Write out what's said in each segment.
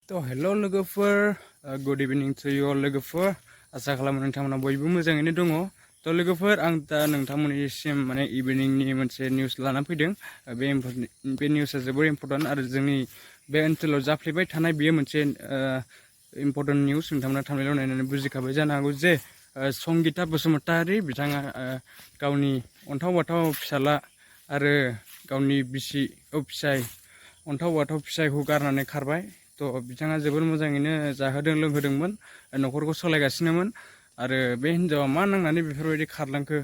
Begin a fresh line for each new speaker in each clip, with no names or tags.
तो हेलो लोगोफोर good evening to you all लोगोफोर आसा खालामो नोंथांमोना बयबो मोजाङैनो दङ तो लोगोफोर आं दा नोंथांमोननिसिम माने इभिनिंनि मोनसे निउस लाना फैदों बे निउसआ जोबोर इम्पोर्टेन्ट आरो जोंनि बे ओनसोलाव जाफ्लेबाय थानाय बेयो मोनसे इम्पोर्टेन्ट निउस नोंथांमोना थांनायल' नायनानै बुजिखाबाय जानो हागौ जे संगिता बसुमतारी बिथाङा गावनि अन्थाव बाथाव फिसाला आरो गावनि फिसाय अन्थाव बाथाव फिसायखौ गारनानै खारबाय तो बिथाङा जोबोर मोजाङैनो जाहोदों लोंहोदोंमोन न'खरखौ सालायगासिनोमोन आरो बे हिनजावा मा नांनानै बेफोरबायदि खारलांखो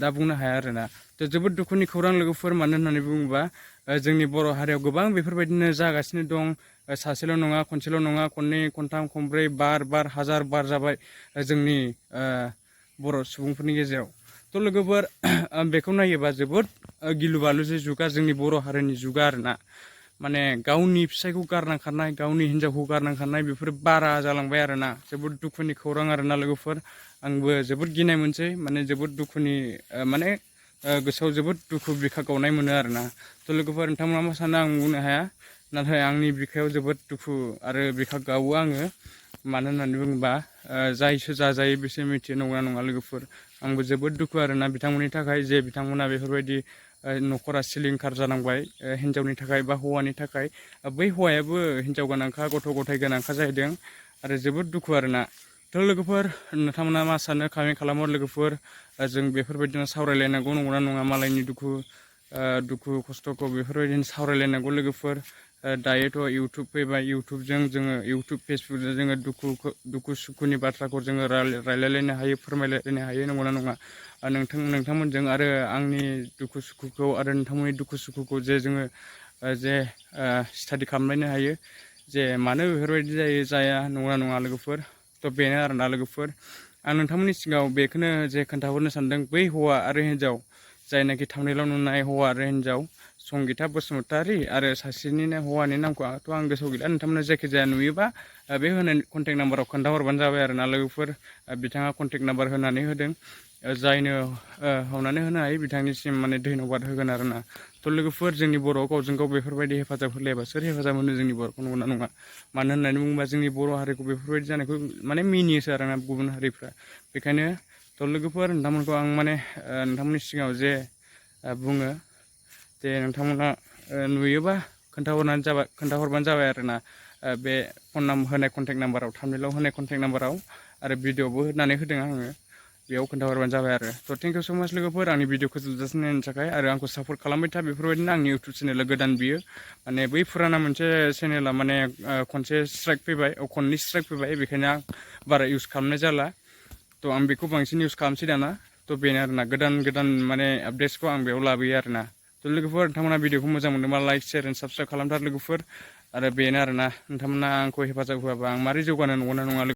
दा बुंनो हाया आरोना तो जोबोद दुखुनि खौरां लोगोफोर मानो होननानै बुङोबा जोंनि बर' हारियाव गोबां बेफोरबायदिनो जागासिनो दं सासेल' नङा खनसेल' नङा खननै खनथाम खनब्रै बार हाजार बार जाबाय जोंनि बर' सुबुंफोरनि गेजेराव तो लोगोफोर बेखौ नायोबा जोबोद गिलु बालु जे जुगा जोंनि बर' हारिनि जुगा आरोना माने गावनि फिसायखौ गारना खारनाय गावनि हिनजावखौ गारना खारनाय बेफोर बारा जालांबाय आरोना जोबोद दुखुनि खौरां आरोना लोगोफोर आंबो जोबोद गिनाय मोनसै माने जोबोद दुखुनि माने गोसोआव जोबोद दुखु बिखा गावनाय मोनो आरोना तो लोगोफोर नोंथांमोना मा सानो आं बुंनो हाया नाथाय आंनि बिखायाव जोबोद दुखु आरो बिखा गावो आङो मानो होननानै बुङोबा जायसो जाजायो बिसोर मिथियो नंगौना नङा लोगोफोर आंबो जोबोद दुखु आरोना बिथांमोननि थाखाय जे बिथांमोना बेफोरबायदि न'खरा सिलिंखार जानांबाय हिनजावनि थाखाय बा हौवानि थाखाय बै हौवायाबो हिनजाव गोनांखा गथ' गथाय गोनांखा जाहैदों आरो जोबोद दुखु आरोना तो लोगोफोर नोंथांमोना मा सानो कमेन्ट खालामो लोगोफोर जों बेफोरबायदिनो सावरायलायनांगौ नंगौना नङा मालायनि दुखु खस्थ'खौ बेफोरबायदिनो सावरायलायनांगौ लोगोफोर दायोथ' इउटुब फैबाय इउटुबजों जोङो इउटुब फेसबुकजों जोङो दुखु सुखुनि बाथ्राखौ जोङो रायलायलायनो हायो फोरमायलायनो हायो नंगौना नङा नोंथांमोनजों आरो आंनि दुखु सुखुखौ आरो नोंथांमोननि दुखु सुखुखौ जे जोङो जे स्टाडि खालामलायनो हायो जे मानो बेफोरबायदि जाया नंगौना नङा लोगोफोर तो बेनो आरोना लोगोफोर आं नोंथांमोननि सिगाङाव बेखौनो जे खोन्थाहरनो सानदों बै हौवा आरो हिन्जाव जायनाखि थांनायल' नुनाय हौवा आरो हिन्जाव संगिता बसुमतारी आरो सासेनिनो हौवानि नामखौथ' आं गोसोआव गैला नोंथांमोना जायखिजाया नुयोबा बे होनाय कन्टेक्ट नाम्बाराव खोन्थाहरबानो जाबाय आरोना लोगोफोर बिथाङा कन्टेक्ट नाम्बार होनानै होदों जायनो हमनानै होनो हायो बिथांनिसिम माने धन्यबाद होगोन आरोना तो लोगोफोर जोंनि बर'आव गावजों गाव बेफोरबायदि हेफाजाब होलायाबा सोर हेफाजाब होनो जोंनि बर'खौ नंगौना नङा मानो होननानै बुङोबा जोंनि बर' हारिखौ बेफोरबायदि जानायखौ माने मिनियोसो आरोना गुबुन हारिफ्रा बेखायनो तो लोगोफोर नोंथांमोनखौ आं माने नोंथांमोननि सिगाङाव जे बुङो जे नोंथांमोना नुयोबा खोन्थाहरबानो जाबाय आरोना बे फन होनाय कन्टेक्ट नाम्बाराव थामनेलाव होनाय कन्टेक्ट नाम्बाराव आरो भिडिअबो होनानै होदों आङो बेयाव खोन्थाहरबानो जाबाय आरो तो थेंक इउ स' माच लोगोफोर आंनि भिडिअखौ जोबजासिम नायनो थाखाय आरो आंखौ सापर्ट खालामबाय था बेफोरबायदिनो आंनि इउटुब चेनेला गोदान बियो माने बै फुराना मोनसे चेनेला माने खननै स्ट्राइक फैबाय बेखायनो आं बारा इउज खालामनाय जाला तो आं बेखौ बांसिन इउज खालामसै दाना तो बेनो आरोना गोदान माने आपडेट्सखौ आं बेयाव लाबोयो आरोना तो लोगोफोर नोंथांमोना भिडिअखौ मोजां मोनदोंबा लाइक शेयार एन्ड साबस्क्राइब खालामथार लोगोफोर आरो बेनो आरोना नोंथांमोना आंखौ हेफाजाब होआबा आं मारै जौगानो नंगौना नङा